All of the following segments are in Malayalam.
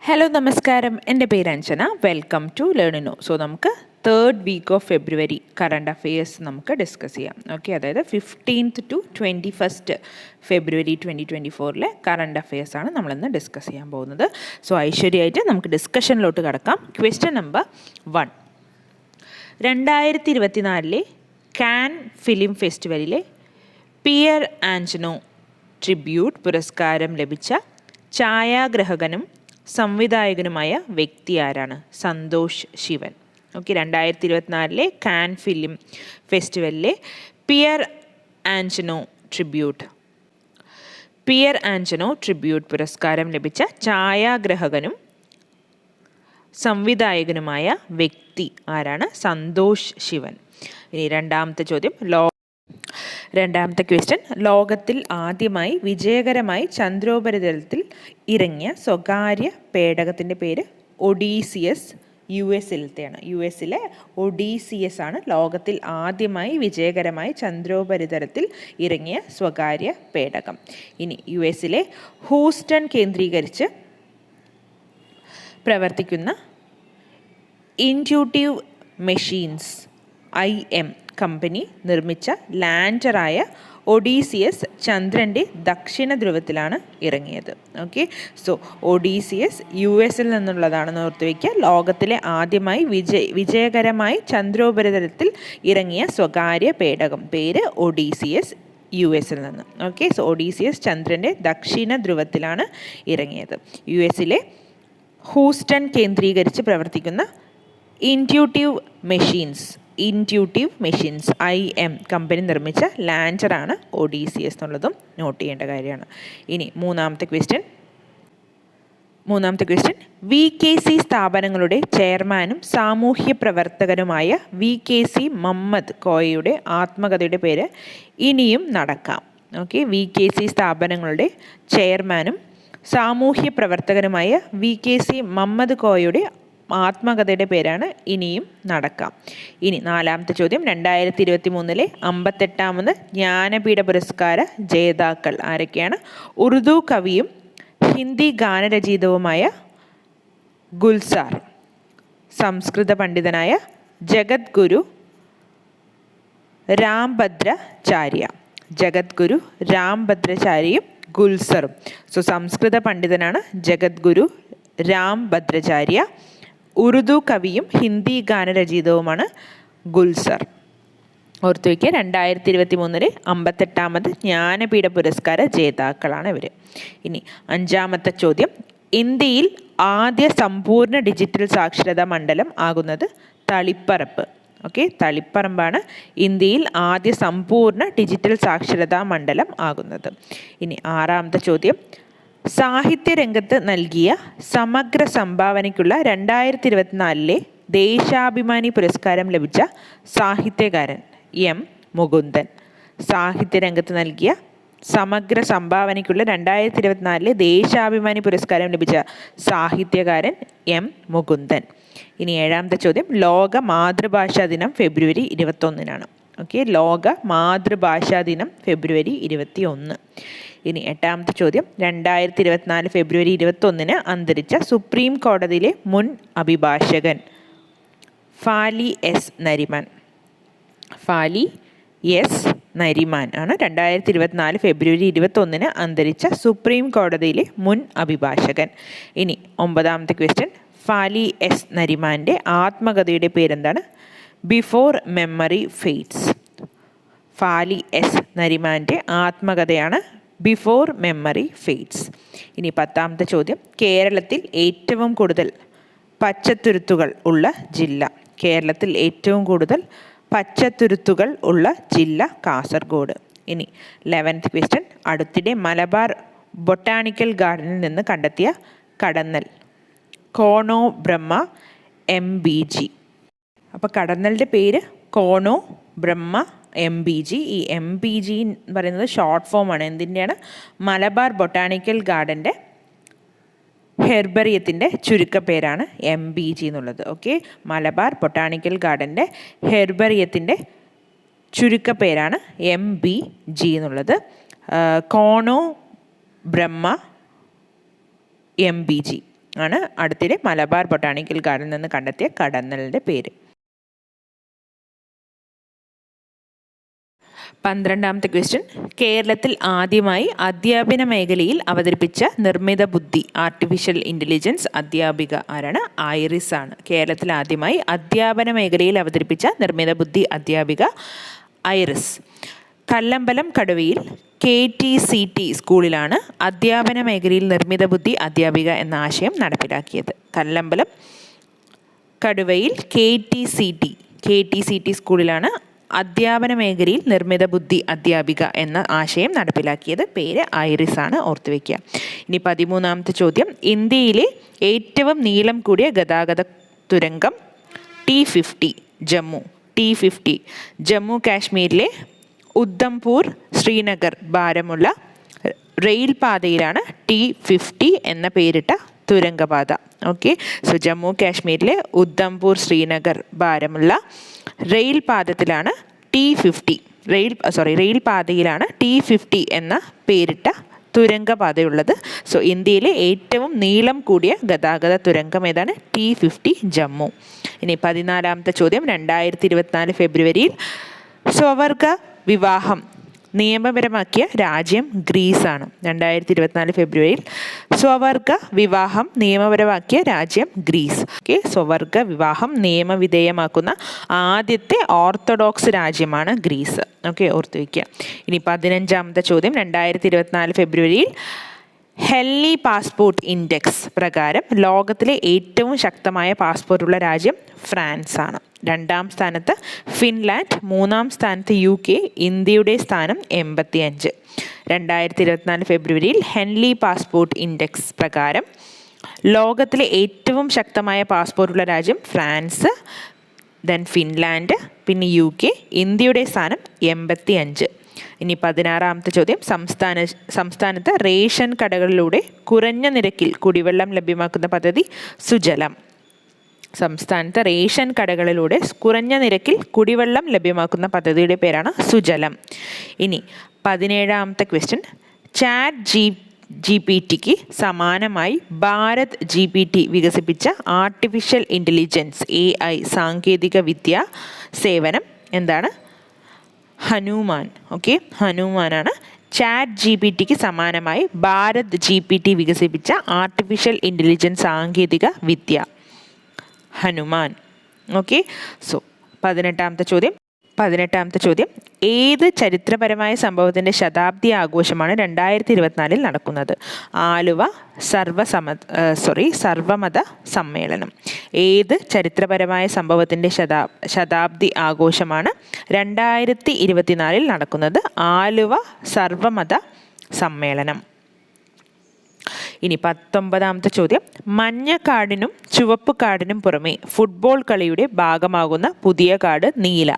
ഹലോ നമസ്കാരം, എൻ്റെ പേര് Anjana. Welcome to Learnino. So നമുക്ക് third week of February current affairs നമുക്ക് ഡിസ്കസ് ചെയ്യാം. ഓക്കെ, അതായത് 15th to 21st February 2024 current അഫെയേഴ്സാണ് നമ്മളിന്ന് ഡിസ്കസ് ചെയ്യാൻ പോകുന്നത്. സോ ഐശ്വര്യമായിട്ട് നമുക്ക് ഡിസ്കഷനിലോട്ട് കിടക്കാം. Question number 1. 2024 കാൻ ഫിലിം ഫെസ്റ്റിവലിലെ പിയർ ആഞ്ചനോ ട്രിബ്യൂട്ട് പുരസ്കാരം ലഭിച്ച ഛായാഗ്രഹകനും സംവിധായകനുമായ വ്യക്തി ആരാണ്? Santosh Sivan. Okay, 2024 Cannes film ഫെസ്റ്റിവലിലെ പിയർ ആഞ്ചനോ ട്രിബ്യൂട്ട് പുരസ്കാരം ലഭിച്ച ഛായാഗ്രഹകനും സംവിധായകനുമായ വ്യക്തി ആരാണ്? സന്തോഷ് ശിവൻ. ഇനി രണ്ടാമത്തെ ക്വസ്റ്റ്യൻ. ലോകത്തിൽ ആദ്യമായി വിജയകരമായി ചന്ദ്രോപരിതലത്തിൽ ഇറങ്ങിയ സ്വകാര്യ പേടകത്തിൻ്റെ പേര് ഒഡീസിയസ്. യുഎസിലെ ഒഡീസിയസ് ആണ് ലോകത്തിൽ ആദ്യമായി വിജയകരമായി ചന്ദ്രോപരിതലത്തിൽ ഇറങ്ങിയ സ്വകാര്യ പേടകം. ഇനി യുഎസിലെ ഹൂസ്റ്റൺ കേന്ദ്രീകരിച്ച് പ്രവർത്തിക്കുന്ന ഇൻറ്റ്യൂട്ടീവ് മെഷീൻസ് IM കമ്പനി നിർമ്മിച്ച ലാൻഡറായ ഒഡീസിയസ് ചന്ദ്രൻ്റെ ദക്ഷിണ ധ്രുവത്തിലാണ് ഇറങ്ങിയത്. ഓക്കെ, സോ ഒഡീസിയസ് US നിന്നുള്ളതാണെന്ന് ഓർത്ത് വയ്ക്കുക. ലോകത്തിലെ ആദ്യമായി വിജയകരമായി ചന്ദ്രോപരിതലത്തിൽ ഇറങ്ങിയ സ്വകാര്യ പേടകം പേര് ഒഡീസിയസ്, US നിന്ന്. ഓക്കെ, സോ ഒഡീസിയസ് ചന്ദ്രൻ്റെ ദക്ഷിണ ധ്രുവത്തിലാണ് ഇറങ്ങിയത്. US ഹൂസ്റ്റൺ കേന്ദ്രീകരിച്ച് പ്രവർത്തിക്കുന്ന ഇൻറ്റ്യൂട്ടീവ് മെഷീൻസ് IM കമ്പനി നിർമ്മിച്ച ലാൻഡറാണ് ഒഡീസിയസ് എന്നുള്ളതും നോട്ട് ചെയ്യേണ്ട കാര്യമാണ്. ഇനി മൂന്നാമത്തെ ക്വസ്റ്റ്യൻ. VKC സ്ഥാപനങ്ങളുടെ ചെയർമാനും സാമൂഹ്യ പ്രവർത്തകനുമായ VKC മമ്മദ് കോയയുടെ ആത്മകഥയുടെ പേര് ഇനിയും നടക്കാം. ഓക്കെ, VKC സ്ഥാപനങ്ങളുടെ ചെയർമാനും സാമൂഹ്യ പ്രവർത്തകനുമായ VKC മമ്മദ് കോയയുടെ ആത്മകഥയുടെ പേരാണ് ഇനിയും നടക്കാം. ഇനി നാലാമത്തെ ചോദ്യം. 2023 58ാമത് ജ്ഞാനപീഠ പുരസ്കാര ജേതാക്കൾ ആരൊക്കെയാണ്? ഉറുദു കവിയും ഹിന്ദി ഗാനരചയിതാവുമായ ഗുൽസാർ, സംസ്കൃത പണ്ഡിതനായ ജഗദ്ഗുരു രാംഭദ്രാചാര്യയും ഗുൽസറും. സോ സംസ്കൃത പണ്ഡിതനാണ് ജഗദ്ഗുരു രാംഭദ്രാചാര്യ, ഉറുദു കവിയും ഹിന്ദി ഗാനരചയിതാവുമാണ് ഗുൽസർ. ഓർത്തു വയ്ക്കുക, 2023 58ാമത് ജ്ഞാനപീഠ പുരസ്കാര ജേതാക്കളാണ് ഇവർ. ഇനി അഞ്ചാമത്തെ ചോദ്യം. ഇന്ത്യയിൽ ആദ്യ സമ്പൂർണ്ണ ഡിജിറ്റൽ സാക്ഷരതാ മണ്ഡലം ആകുന്നത് തളിപ്പറമ്പ്. ഓക്കെ, തളിപ്പറമ്പാണ് ഇന്ത്യയിൽ ആദ്യ സമ്പൂർണ്ണ ഡിജിറ്റൽ സാക്ഷരതാ മണ്ഡലം ആകുന്നത്. ഇനി ആറാമത്തെ ചോദ്യം. സാഹിത്യരംഗത്ത് നൽകിയ സമഗ്ര സംഭാവനയ്ക്കുള്ള 2024 ദേശാഭിമാനി പുരസ്കാരം ലഭിച്ച സാഹിത്യകാരൻ M. മുകുന്ദൻ. സാഹിത്യരംഗത്ത് നൽകിയ സമഗ്ര സംഭാവനയ്ക്കുള്ള 2024 ദേശാഭിമാനി പുരസ്കാരം ലഭിച്ച സാഹിത്യകാരൻ M. മുകുന്ദൻ. ഇനി ഏഴാമത്തെ ചോദ്യം. ലോക മാതൃഭാഷാ ദിനം ഫെബ്രുവരി 21. ഓക്കെ, ലോക മാതൃഭാഷാ ദിനം ഫെബ്രുവരി 21. ഇനി എട്ടാമത്തെ ചോദ്യം. 2024 ഫെബ്രുവരി 21 അന്തരിച്ച സുപ്രീം കോടതിയിലെ മുൻ അഭിഭാഷകൻ ഫാലി എസ് നരിമാൻ ആണ് 2024 ഫെബ്രുവരി 21 അന്തരിച്ച സുപ്രീം കോടതിയിലെ മുൻ അഭിഭാഷകൻ. ഇനി ഒമ്പതാമത്തെ ക്വസ്റ്റ്യൻ. ഫാലി എസ് നരിമാൻ്റെ ആത്മകഥയുടെ പേരെന്താണ്? Before memory fades. Fali S നരിമാൻ്റെ ആത്മകഥയാണ് ബിഫോർ മെമ്മറി ഫെയ്ഡ്സ്. ഇനി പത്താമത്തെ ചോദ്യം. കേരളത്തിൽ ഏറ്റവും കൂടുതൽ പച്ചത്തുരുത്തുകൾ ഉള്ള ജില്ല. കേരളത്തിൽ ഏറ്റവും കൂടുതൽ പച്ചത്തുരുത്തുകൾ ഉള്ള ജില്ല കാസർഗോഡ്. ഇനി 11th ക്വസ്റ്റ്യൻ. അടുത്തിടെ മലബാർ ബൊട്ടാണിക്കൽ ഗാർഡനിൽ നിന്ന് കണ്ടെത്തിയ കടന്നൽ കോണോ ബ്രഹ്മ MBG. അപ്പോൾ കടന്നലിൻ്റെ പേര് കോണോ ബ്രഹ്മ MBG. ഈ MBG എന്ന് പറയുന്നത് ഷോർട്ട് ഫോമാണ്. എന്തിൻ്റെയാണ്? മലബാർ ബൊട്ടാണിക്കൽ ഗാർഡൻ്റെ ഹെർബറിയത്തിൻ്റെ ചുരുക്കപ്പേരാണ് MBG എന്നുള്ളത്. ഓക്കെ, മലബാർ ബൊട്ടാണിക്കൽ ഗാർഡൻ്റെ ഹെർബറിയത്തിൻ്റെ ചുരുക്കപ്പേരാണ് MBG എന്നുള്ളത്. കോണോ ബ്രഹ്മ MBG. ആണ് അടുത്തിടെ മലബാർ ബൊട്ടാണിക്കൽ ഗാർഡനിൽ നിന്ന് കണ്ടെത്തിയ കടന്നലിൻ്റെ പേര്. 12ാമത്തെ ക്വസ്റ്റ്യൻ, കേരളത്തിൽ ആദ്യമായി അധ്യാപന മേഖലയിൽ അവതരിപ്പിച്ച നിർമ്മിത ബുദ്ധി ആർട്ടിഫിഷ്യൽ ഇൻ്റലിജൻസ് അധ്യാപിക ആരാണ്? ഐറിസ് ആണ്. കേരളത്തിൽ ആദ്യമായി അധ്യാപന മേഖലയിൽ അവതരിപ്പിച്ച നിർമ്മിത ബുദ്ധി അധ്യാപിക ഐറിസ്. കല്ലമ്പലം കടുവയിൽ KTCT സ്കൂളിലാണ് അധ്യാപന മേഖലയിൽ നിർമ്മിത ബുദ്ധി അധ്യാപിക എന്ന ആശയം നടപ്പിലാക്കിയത്. കല്ലമ്പലം കടുവയിൽ KTCT സ്കൂളിലാണ് അധ്യാപന മേഖലയിൽ നിർമ്മിത ബുദ്ധി അധ്യാപിക എന്ന ആശയം നടപ്പിലാക്കിയത്. പേര് ഐറിസ് ആണ്, ഓർത്തുവെക്കുക. ഇനി 13ാമത്തെ ചോദ്യം, ഇന്ത്യയിലെ ഏറ്റവും നീളം കൂടിയ ഗതാഗത തുരങ്കം T50 ജമ്മു കാശ്മീരിലെ ഉദ്ധംപൂർ ശ്രീനഗർ ഭാരമുള്ള റെയിൽ പാതയിലാണ് T50 എന്ന പേരിട്ട തുരങ്കപാത. ഓക്കെ, സോ ജമ്മു കാശ്മീരിലെ ഉദ്ധംപൂർ ശ്രീനഗർ ഭാരമുള്ള റെയിൽ പാതയിലാണ് T50 എന്ന പേരിട്ട തുരങ്കപാതയുള്ളത്. സോ ഇന്ത്യയിലെ ഏറ്റവും നീളം കൂടിയ ഗതാഗത തുരങ്കം ഏതാണ്? T50 ജമ്മു. ഇനി 14ാമത്തെ ചോദ്യം, 2024 ഫെബ്രുവരിയിൽ സ്വവർഗ വിവാഹം നിയമപരമാക്കിയ രാജ്യം ഗ്രീസാണ്. 2024 ഫെബ്രുവരിയിൽ സ്വവർഗ വിവാഹം നിയമപരമാക്കിയ രാജ്യം ഗ്രീസ്. ഓക്കെ, സ്വവർഗ വിവാഹം നിയമവിധേയമാക്കുന്ന ആദ്യത്തെ ഓർത്തഡോക്സ് രാജ്യമാണ് ഗ്രീസ്. ഓക്കെ, ഓർത്തു വയ്ക്കുക. ഇനി 15ാമത്തെ ചോദ്യം, 2024 ഫെബ്രുവരിയിൽ ഹെൻലി പാസ്പോർട്ട് ഇൻഡെക്സ് പ്രകാരം ലോകത്തിലെ ഏറ്റവും ശക്തമായ പാസ്പോർട്ടുള്ള രാജ്യം ഫ്രാൻസ് ആണ്. 2ാം സ്ഥാനത്ത് ഫിൻലാൻഡ്, 3ാം സ്ഥാനത്ത് UK, ഇന്ത്യയുടെ സ്ഥാനം 85. 2024 ഫെബ്രുവരിയിൽ ഹെൻലി പാസ്പോർട്ട് ഇൻഡെക്സ് പ്രകാരം ലോകത്തിലെ ഏറ്റവും ശക്തമായ പാസ്പോർട്ടുള്ള രാജ്യം ഫ്രാൻസ്, ദെൻ ഫിൻലാൻഡ്, പിന്നെ UK, ഇന്ത്യയുടെ സ്ഥാനം 85. ഇനി 16ാമത്തെ ചോദ്യം, സംസ്ഥാനത്ത് റേഷൻ കടകളിലൂടെ കുറഞ്ഞ നിരക്കിൽ കുടിവെള്ളം ലഭ്യമാക്കുന്ന പദ്ധതി സുജലം. സംസ്ഥാനത്ത് റേഷൻ കടകളിലൂടെ കുറഞ്ഞ നിരക്കിൽ കുടിവെള്ളം ലഭ്യമാക്കുന്ന പദ്ധതിയുടെ പേരാണ് സുജലം. ഇനി 17ാമത്തെ ക്വസ്റ്റ്യൻ, ChatGPTക്ക് സമാനമായി ഭാരത് GPT വികസിപ്പിച്ച ആർട്ടിഫിഷ്യൽ ഇൻ്റലിജൻസ് AI സാങ്കേതിക വിദ്യ സേവനം എന്താണ്? ഹനുമാൻ. ഓക്കെ, ഹനുമാനാണ് ChatGPTക്ക് സമാനമായി ഭാരത് GPT വികസിപ്പിച്ച ആർട്ടിഫിഷ്യൽ ഇൻ്റലിജൻസ് സാങ്കേതിക വിദ്യ ഹനുമാൻ. ഓക്കെ, സോ 18ാമത്തെ ചോദ്യം, ഏത് ചരിത്രപരമായ സംഭവത്തിൻ്റെ ശതാബ്ദി ആഘോഷമാണ് 2024 നടക്കുന്നത്? ആലുവ സർവമത സമ്മേളനം. ഏത് ചരിത്രപരമായ സംഭവത്തിൻ്റെ ശതാബ്ദി ആഘോഷമാണ് 2024 നടക്കുന്നത്? ആലുവ സർവമത സമ്മേളനം. ഇനി 19ാമത്തെ ചോദ്യം, മഞ്ഞ കാർഡിനും ചുവപ്പ് കാർഡിനും പുറമെ ഫുട്ബോൾ കളിയുടെ ഭാഗമാകുന്ന പുതിയ കാർഡ് നീല.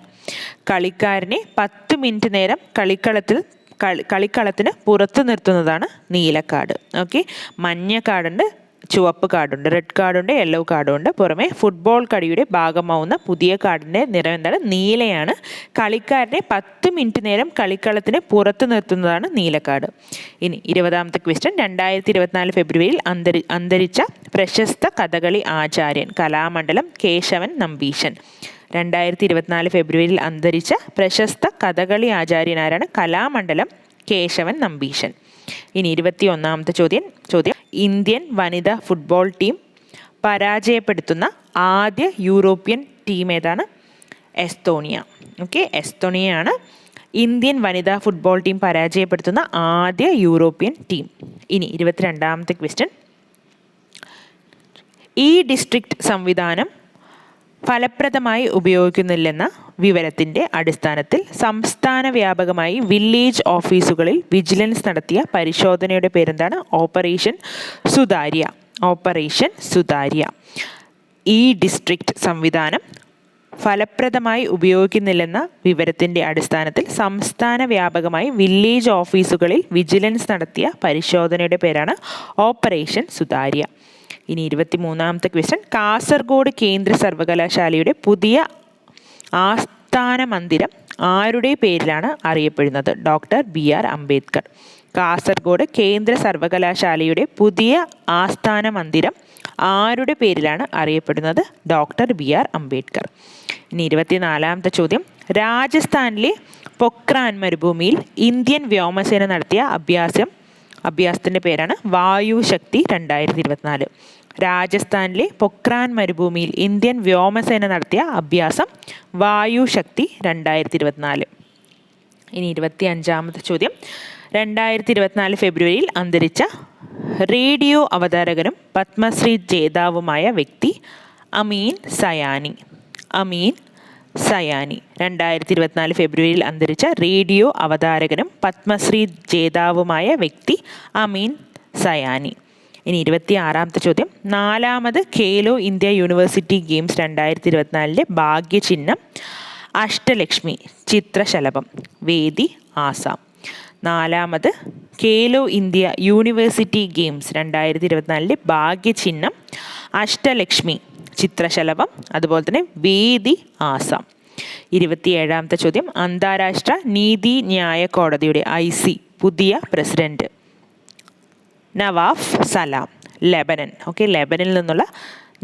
കളിക്കാരനെ 10 മിനിറ്റ് നേരം കളിക്കളത്തിന് പുറത്തു നിർത്തുന്നതാണ് നീല കാർഡ്. ഓക്കെ, മഞ്ഞ കാർഡുണ്ട്, ചുവപ്പ് കാർഡുണ്ട്, റെഡ് കാർഡുണ്ട്, യെല്ലോ കാർഡുണ്ട്. പുറമെ ഫുട്ബോൾ കളിയുടെ ഭാഗമാവുന്ന പുതിയ കാർഡിൻ്റെ നിറം എന്താണ്? നീലയാണ്. കളിക്കാരനെ 10 മിനിറ്റ് നേരം കളിക്കളത്തിന് പുറത്തു നിർത്തുന്നതാണ് നീല കാർഡ്. ഇനി 20ാമത്തെ ക്വസ്റ്റ്യൻ, 2024 ഫെബ്രുവരിയിൽ അന്തരിച്ച പ്രശസ്ത കഥകളി ആചാര്യൻ കലാമണ്ഡലം കേശവൻ നമ്പീശൻ. 2024 ഫെബ്രുവരിയിൽ അന്തരിച്ച പ്രശസ്ത കഥകളി ആചാര്യനാരാണ്? കലാമണ്ഡലം കേശവൻ നമ്പീശൻ. ഇനി 21ാമത്തെ ചോദ്യം, ഇന്ത്യൻ വനിതാ ഫുട്ബോൾ ടീം പരാജയപ്പെടുത്തുന്ന ആദ്യ യൂറോപ്യൻ ടീം ഏതാണ്? എസ്തോണിയ. ഓക്കെ, എസ്തോണിയയാണ് ഇന്ത്യൻ വനിതാ ഫുട്ബോൾ ടീം പരാജയപ്പെടുത്തുന്ന ആദ്യ യൂറോപ്യൻ ടീം. ഇനി 22ാമത്തെ ക്വസ്റ്റ്യൻ, ഈ ഡിസ്ട്രിക്റ്റ് സംവിധാനം ഫലപ്രദമായി ഉപയോഗിക്കുന്നില്ലെന്ന വിവരത്തിൻ്റെ അടിസ്ഥാനത്തിൽ സംസ്ഥാന വ്യാപകമായി വില്ലേജ് ഓഫീസുകളിൽ വിജിലൻസ് നടത്തിയ പരിശോധനയുടെ പേരെന്താണ്? ഓപ്പറേഷൻ സുതാര്യ. ഈ ഡിസ്ട്രിക്റ്റ് സംവിധാനം ഫലപ്രദമായി ഉപയോഗിക്കുന്നില്ലെന്ന വിവരത്തിൻ്റെ അടിസ്ഥാനത്തിൽ സംസ്ഥാന വ്യാപകമായി വില്ലേജ് ഓഫീസുകളിൽ വിജിലൻസ് നടത്തിയ പരിശോധനയുടെ പേരാണ് ഓപ്പറേഷൻ സുതാര്യ. ഇനി 23ാമത്തെ ക്വസ്റ്റ്യൻ, കാസർഗോഡ് കേന്ദ്ര സർവകലാശാലയുടെ പുതിയ ആസ്ഥാന മന്ദിരം ആരുടെ പേരിലാണ് അറിയപ്പെടുന്നത്? Doctor BR Ambedkar. കാസർഗോഡ് കേന്ദ്ര സർവകലാശാലയുടെ പുതിയ ആസ്ഥാന മന്ദിരം ആരുടെ പേരിലാണ് അറിയപ്പെടുന്നത്? Doctor BR Ambedkar. ഇനി 24ാമത്തെ ചോദ്യം, രാജസ്ഥാനിലെ പൊക്രാൻ മരുഭൂമിയിൽ ഇന്ത്യൻ വ്യോമസേന നടത്തിയ അഭ്യാസത്തിൻ്റെ പേരാണ് വായുശക്തി 2024. രാജസ്ഥാനിലെ പൊക്രാൻ മരുഭൂമിയിൽ ഇന്ത്യൻ വ്യോമസേന നടത്തിയ അഭ്യാസം വായുശക്തി 2024. ഇനി 25ാമത്തെ ചോദ്യം, 2024 ഫെബ്രുവരിയിൽ അന്തരിച്ച റേഡിയോ അവതാരകനും പത്മശ്രീ ജേതാവുമായ വ്യക്തി അമീൻ സയാനി. 2024 ഫെബ്രുവരിയിൽ അന്തരിച്ച റേഡിയോ അവതാരകനും പത്മശ്രീ ജേതാവുമായ വ്യക്തി അമീൻ സയാനി. ഇനി 26ാമത്തെ ചോദ്യം, 4ാമത് ഖേലോ ഇന്ത്യ യൂണിവേഴ്സിറ്റി ഗെയിംസ് 2024 ഭാഗ്യചിഹ്നം അഷ്ടലക്ഷ്മി ചിത്രശലഭം, വേദി ആസാം. 4ാമത് ഖേലോ ഇന്ത്യ യൂണിവേഴ്സിറ്റി ഗെയിംസ് 2024 ഭാഗ്യചിഹ്നം അഷ്ടലക്ഷ്മി ചിത്രശലഭം, അതുപോലെ തന്നെ വേദി ആസാം. 27ാമത്തെ ചോദ്യം, അന്താരാഷ്ട്ര നീതിന്യായ കോടതിയുടെ IC പുതിയ പ്രസിഡന്റ് നവാഫ് സലാം, ലെബനൻ. ലെബനിൽ നിന്നുള്ള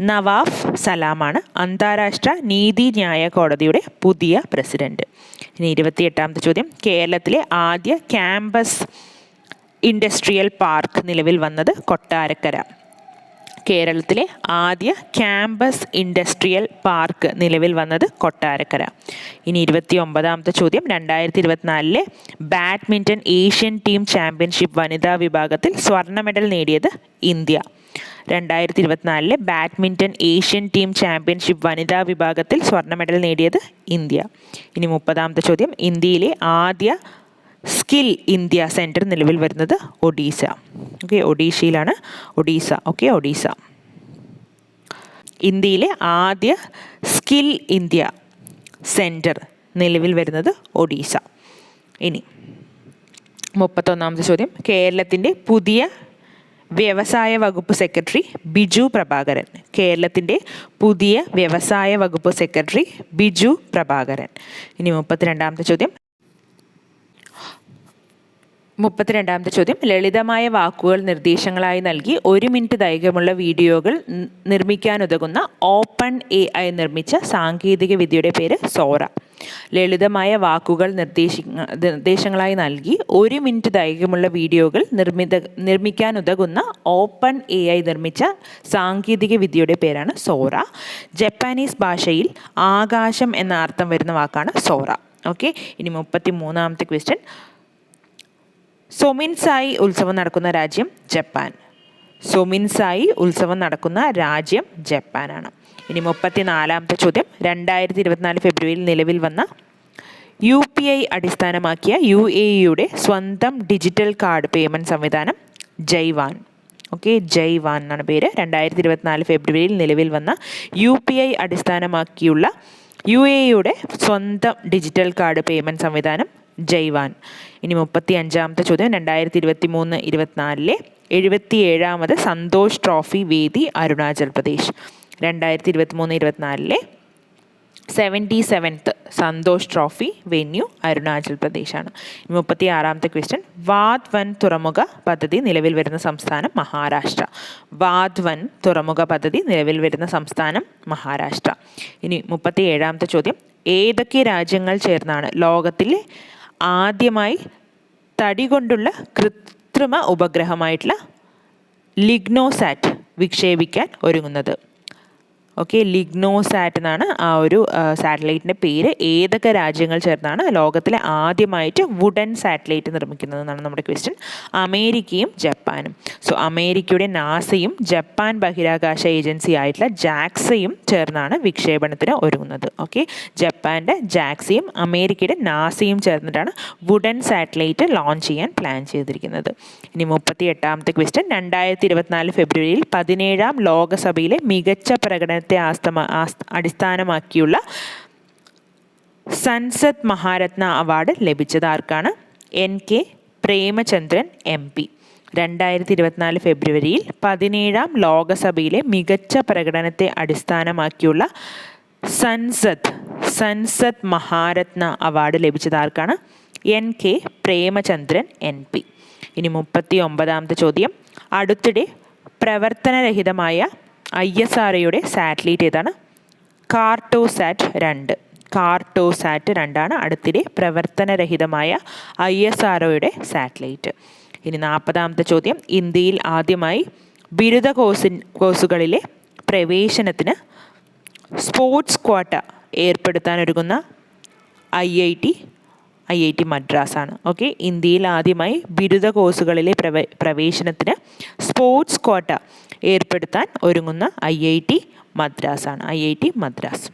നവാഫ് സലാമാണ് അന്താരാഷ്ട്ര നീതിന്യായ കോടതിയുടെ പുതിയ പ്രസിഡന്റ്. ഇനി 28ാമത്തെ ചോദ്യം, കേരളത്തിലെ ആദ്യ ക്യാമ്പസ് ഇൻഡസ്ട്രിയൽ പാർക്ക് നിലവിൽ വന്നത് കൊട്ടാരക്കര. കേരളത്തിലെ ആദ്യ ക്യാമ്പസ് ഇൻഡസ്ട്രിയൽ പാർക്ക് നിലവിൽ വന്നത് കൊട്ടാരക്കര. ഇനി 29ാമത്തെ ചോദ്യം, 2024 ബാഡ്മിൻ്റൺ ഏഷ്യൻ ടീം ചാമ്പ്യൻഷിപ്പ് വനിതാ വിഭാഗത്തിൽ സ്വർണ്ണ മെഡൽ നേടിയത് India. 2024 badminton Asian team championship വനിതാ വിഭാഗത്തിൽ സ്വർണ്ണ മെഡൽ നേടിയത് ഇന്ത്യ. ഇനി 30ാമത്തെ ചോദ്യം, ഇന്ത്യയിലെ ആദ്യ സ്കിൽ ഇന്ത്യ സെൻറ്റർ നിലവിൽ വരുന്നത് ഒഡീസ. ഒഡീഷയിലാണ്. ഒഡീസ. ഇന്ത്യയിലെ ആദ്യ സ്കിൽ ഇന്ത്യ സെൻറ്റർ നിലവിൽ വരുന്നത് ഒഡീസ. ഇനി 31ാമത്തെ ചോദ്യം, കേരളത്തിൻ്റെ പുതിയ വ്യവസായ വകുപ്പ് സെക്രട്ടറി ബിജു പ്രഭാകരൻ. കേരളത്തിൻ്റെ പുതിയ വ്യവസായ വകുപ്പ് സെക്രട്ടറി ബിജു പ്രഭാകരൻ. ഇനി 32ാമത്തെ ചോദ്യം, ലളിതമായ വാക്കുകൾ നിർദ്ദേശങ്ങളായി നൽകി 1 മിനിറ്റ് ദൈർഘ്യമുള്ള വീഡിയോകൾ നിർമ്മിക്കാനുതകുന്ന ഓപ്പൺ AI നിർമ്മിച്ച സാങ്കേതിക വിദ്യയുടെ പേര് സോറ. ലളിതമായ വാക്കുകൾ നിർദ്ദേശങ്ങളായി നൽകി 1 മിനിറ്റ് ദൈർഘ്യമുള്ള വീഡിയോകൾ നിർമ്മിക്കാനുതകുന്ന ഓപ്പൺ AI നിർമ്മിച്ച സാങ്കേതിക വിദ്യയുടെ പേരാണ് സോറ. ജപ്പാനീസ് ഭാഷയിൽ ആകാശം എന്ന അർത്ഥം വരുന്ന വാക്കാണ് സോറ. ഇനി 33ാമത്തെ ക്വസ്റ്റ്യൻ, സൊമിൻസായി ഉത്സവം നടക്കുന്ന രാജ്യം ജപ്പാൻ. സൊമിൻസായി ഉത്സവം നടക്കുന്ന രാജ്യം ജപ്പാനാണ്. ഇനി 34ാമത്തെ ചോദ്യം, 2024 ഫെബ്രുവരിയിൽ നിലവിൽ വന്ന UPI അടിസ്ഥാനമാക്കിയ UAEയുടെ സ്വന്തം ഡിജിറ്റൽ കാർഡ് പേയ്മെൻറ്റ് സംവിധാനം ജയ്വാൻ. ജയ്വാൻ എന്നാണ് പേര്. 2024 ഫെബ്രുവരിയിൽ നിലവിൽ വന്ന UPI അടിസ്ഥാനമാക്കിയുള്ള UAEയുടെ സ്വന്തം ഡിജിറ്റൽ കാർഡ് പേയ്മെൻറ്റ് സംവിധാനം ജയ്വാൻ. ഇനി 35ാമത്തെ ചോദ്യം, 2023-24 77ാമത് സന്തോഷ് ട്രോഫി വേദി Arunachal Pradesh. 2023-24 77th Santosh trophy venue Arunachal പ്രദേശാണ്. 36ാമത്തെ ക്വസ്റ്റ്യൻ, വാദ് വൻ തുറമുഖ പദ്ധതി നിലവിൽ വരുന്ന സംസ്ഥാനം മഹാരാഷ്ട്ര. വാദ് വൻ തുറമുഖ പദ്ധതി നിലവിൽ വരുന്ന സംസ്ഥാനം മഹാരാഷ്ട്ര. ഇനി 37ാമത്തെ ചോദ്യം, ഏതൊക്കെ രാജ്യങ്ങൾ ചേർന്നാണ് ലോകത്തിലെ ആദ്യമായി തടി കൊണ്ടുള്ള കൃത്രിമ ഉപഗ്രഹമായിട്ടുള്ള ലിഗ്നോസാറ്റ് വിക്ഷേപിക്കാൻ ഒരുങ്ങുന്നത്? ലിഗ്നോസാറ്റ് എന്നാണ് ആ ഒരു സാറ്റലൈറ്റിൻ്റെ പേര്. ഏതൊക്കെ രാജ്യങ്ങൾ ചേർന്നാണ് ലോകത്തിലെ ആദ്യമായിട്ട് വുഡൻ സാറ്റലൈറ്റ് നിർമ്മിക്കുന്നതെന്നാണ് നമ്മുടെ ക്വസ്റ്റ്യൻ. അമേരിക്കയും ജപ്പാനും. അമേരിക്കയുടെ നാസയും ജപ്പാൻ ബഹിരാകാശ ഏജൻസി ആയിട്ടുള്ള ജാക്സയും ചേർന്നാണ് വിക്ഷേപണത്തിന് ഒരുങ്ങുന്നത്. ജപ്പാൻ്റെ ജാക്സയും അമേരിക്കയുടെ നാസയും ചേർന്നിട്ടാണ് വുഡൻ സാറ്റലൈറ്റ് ലോഞ്ച് ചെയ്യാൻ പ്ലാൻ ചെയ്തിരിക്കുന്നത്. ഇനി 38ാമത്തെ ക്വസ്റ്റ്യൻ, 2024 ഫെബ്രുവരിയിൽ 17ാം ലോകസഭയിലെ മികച്ച പ്രകടനത്തെ അടിസ്ഥാനമാക്കിയുള്ള സൻസദ് മഹാരത്ന അവാർഡ് ലഭിച്ചത് ആർക്കാണ്? NK Premachandran MP. 2024 ഫെബ്രുവരിയിൽ 17ാം ലോകസഭയിലെ മികച്ച പ്രകടനത്തെ അടിസ്ഥാനമാക്കിയുള്ള സൻസദ് മഹാരത്ന അവാർഡ് ലഭിച്ചത് ആർക്കാണ്? NK Premachandran MP. ഇനി 39ാമത്തെ ചോദ്യം, അടുത്തിടെ പ്രവർത്തനരഹിതമായ ISROയുടെ സാറ്റലൈറ്റ് ഏതാണ്? കാർട്ടോസാറ്റ് 2. കാർട്ടോസാറ്റ് 2 അടുത്തിടെ പ്രവർത്തനരഹിതമായ ISROയുടെ സാറ്റലൈറ്റ്. ഇനി 40ാമത്തെ ചോദ്യം, ഇന്ത്യയിൽ ആദ്യമായി ബിരുദ കോഴ്സുകളിലെ പ്രവേശനത്തിന് സ്പോർട്സ് ക്വാട്ട ഏർപ്പെടുത്താനൊരുങ്ങുന്ന IIT മദ്രാസാണ്. ഓക്കെ, ഇന്ത്യയിൽ ആദ്യമായി ബിരുദ കോഴ്സുകളിലെ പ്രവേശനത്തിന് സ്പോർട്സ് ക്വാട്ട ഏർപ്പെടുത്താൻ ഒരുങ്ങുന്ന IIT മദ്രാസാണ്. IIT മദ്രാസ്.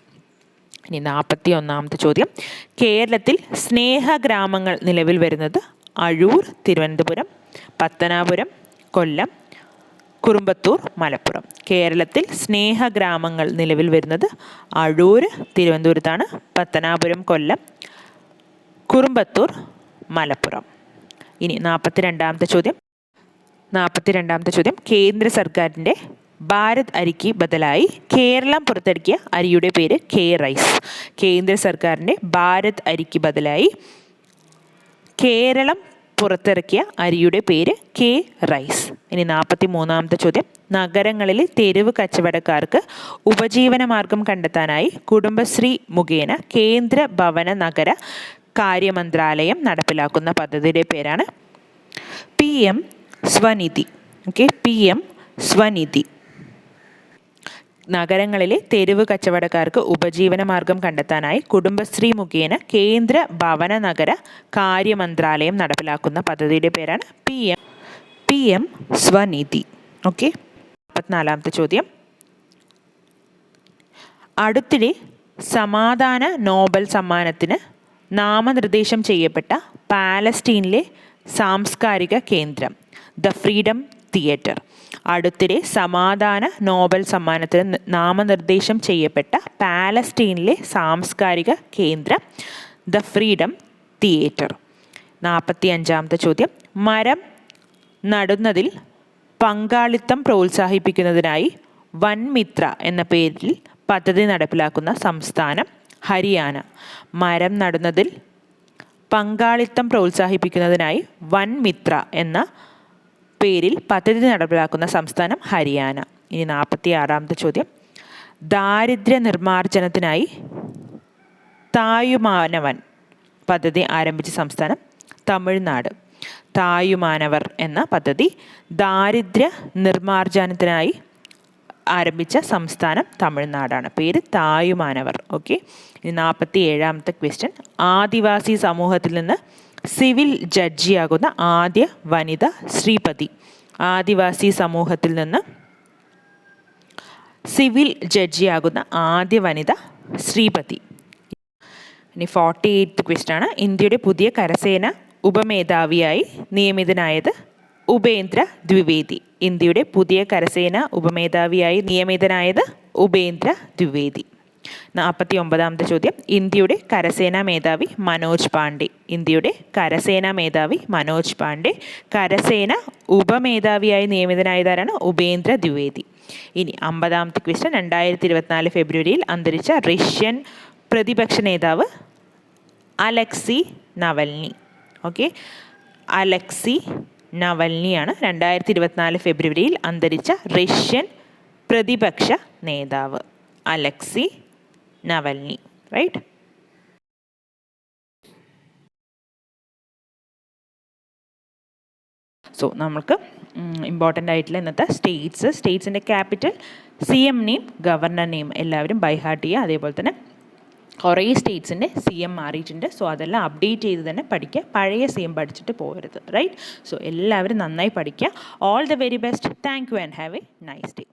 ഇനി 41ാമത്തെ ചോദ്യം, കേരളത്തിൽ സ്നേഹഗ്രാമങ്ങൾ നിലവിൽ വരുന്നത് അഴൂർ, തിരുവനന്തപുരം, പത്തനാപുരം, കൊല്ലം, കുറുമ്പത്തൂർ, മലപ്പുറം. കേരളത്തിൽ സ്നേഹഗ്രാമങ്ങൾ നിലവിൽ വരുന്നത് അഴൂർ, തിരുവനന്തപുരത്താണ്, പത്തനാപുരം, കൊല്ലം, കുറുമ്പത്തൂർ, മലപ്പുറം. ഇനി 42ാമത്തെ ചോദ്യം, കേന്ദ്ര സർക്കാരിൻ്റെ ഭാരത് അരിക്ക് ബദലായി കേരളം പുറത്തിറക്കിയ അരിയുടെ പേര് K റൈസ്. കേന്ദ്ര സർക്കാരിൻ്റെ ഭാരത് അരിക്ക് ബദലായി കേരളം പുറത്തിറക്കിയ അരിയുടെ പേര് K റൈസ്. ഇനി 43ാമത്തെ ചോദ്യം, നഗരങ്ങളിലെ തെരുവ് കച്ചവടക്കാർക്ക് ഉപജീവനമാർഗം കണ്ടെത്താനായി കുടുംബശ്രീ മുഖേന കേന്ദ്ര ഭവന നഗര കാര്യമന്ത്രാലയം നടപ്പിലാക്കുന്ന പദ്ധതിയുടെ പേരാണ് PM Svanidhi. Okay, PM Svanidhi. നഗരങ്ങളിലെ തെരുവ് കച്ചവടക്കാർക്ക് ഉപജീവനമാർഗം കണ്ടെത്താനായി കുടുംബശ്രീ മുഖേന കേന്ദ്ര ഭവന നഗര കാര്യമന്ത്രാലയം നടപ്പിലാക്കുന്ന പദ്ധതിയുടെ പേരാണ് PM സ്വനിധി. ഓക്കെ. 44ാമത്തെ ചോദ്യം, അടുത്തിടെ സമാധാന നോബൽ സമ്മാനത്തിന് നാമനിർദ്ദേശം ചെയ്യപ്പെട്ട പാലസ്തീനിലെ സാംസ്കാരിക കേന്ദ്രം ദ ഫ്രീഡം തിയേറ്റർ. അടുത്തിടെ സമാധാന നോബൽ സമ്മാനത്തിന് നാമനിർദ്ദേശം ചെയ്യപ്പെട്ട പാലസ്തീനിലെ സാംസ്കാരിക കേന്ദ്രം ദ ഫ്രീഡം തിയേറ്റർ. 45ാമത്തെ ചോദ്യം, മരം നടുന്നതിൽ പങ്കാളിത്തം പ്രോത്സാഹിപ്പിക്കുന്നതിനായി വൻമിത്ര എന്ന പേരിൽ പദ്ധതി നടപ്പിലാക്കുന്ന സംസ്ഥാനം ഹരിയാന. മരം നടുന്നതിൽ പങ്കാളിത്തം പ്രോത്സാഹിപ്പിക്കുന്നതിനായി വൻമിത്ര എന്ന പേരിൽ പദ്ധതി നടപ്പിലാക്കുന്ന സംസ്ഥാനം ഹരിയാന. ഇനി 46ാമത്തെ ചോദ്യം, ദാരിദ്ര്യ നിർമ്മാർജ്ജനത്തിനായി തായുമാനവൻ പദ്ധതി ആരംഭിച്ച സംസ്ഥാനം തമിഴ്നാട്. തായുമാനവർ എന്ന പദ്ധതി ദാരിദ്ര്യ നിർമ്മാർജ്ജനത്തിനായി ആരംഭിച്ച സംസ്ഥാനം തമിഴ്നാടാണ്. പേര് തായുമാനവർ. ഓക്കെ. ഇനി 47ാമത്തെ ക്വസ്റ്റ്യൻ, ആദിവാസി സമൂഹത്തിൽ നിന്ന് സിവിൽ ജഡ്ജിയാകുന്ന ആദ്യ വനിത ശ്രീപതി. ആദിവാസി സമൂഹത്തിൽ നിന്ന് സിവിൽ ജഡ്ജിയാകുന്ന ആദ്യ വനിത ശ്രീപതി. ഇനി 48th ക്വസ്റ്റ്യൻ ആണ്, ഇന്ത്യയുടെ പുതിയ കരസേന ഉപമേധാവിയായി നിയമിതനായത് ഉപേന്ദ്ര ദ്വിവേദി. ഇന്ത്യയുടെ പുതിയ കരസേന ഉപമേധാവിയായി നിയമിതനായത് ഉപേന്ദ്ര ദ്വിവേദി. 49ാമത്തെ ചോദ്യം, ഇന്ത്യയുടെ കരസേനാ മേധാവി മനോജ് പാണ്ഡെ. ഇന്ത്യയുടെ കരസേനാ മേധാവി മനോജ് പാണ്ഡെ. കരസേന ഉപമേധാവിയായി നിയമിതനായതാരാണ്? ഉപേന്ദ്ര ദ്വിവേദി. ഇനി 50ാമത്തെ ക്വസ്റ്റ്യൻ, 2024 ഫെബ്രുവരിയിൽ അന്തരിച്ച റഷ്യൻ പ്രതിപക്ഷ നേതാവ് അലക്സി നവൽനി. ഓക്കെ, അലക്സി നവൽനിയാണ് 2024 ഫെബ്രുവരിയിൽ അന്തരിച്ച റഷ്യൻ പ്രതിപക്ഷ നേതാവ് അലക്സി നവൽനി. റൈറ്റ്. സോ നമുക്ക് ഇമ്പോർട്ടൻ്റ് ആയിട്ടുള്ള ഇന്നത്തെ സ്റ്റേറ്റ്സിൻ്റെ capital, CM name, governor name എല്ലാവരും ബൈ ഹാർട്ട് ചെയ്യുക. അതേപോലെ തന്നെ കുറേ സ്റ്റേറ്റ്സിൻ്റെ CM മാറിയിട്ടുണ്ട്. സോ അതെല്ലാം അപ്ഡേറ്റ് ചെയ്ത് തന്നെ പഠിക്കുക. പഴയ CM പഠിച്ചിട്ട് പോകരുത്. റൈറ്റ്. സോ എല്ലാവരും നന്നായി പഠിക്കുക. All the very best. Thank you and have A nice day.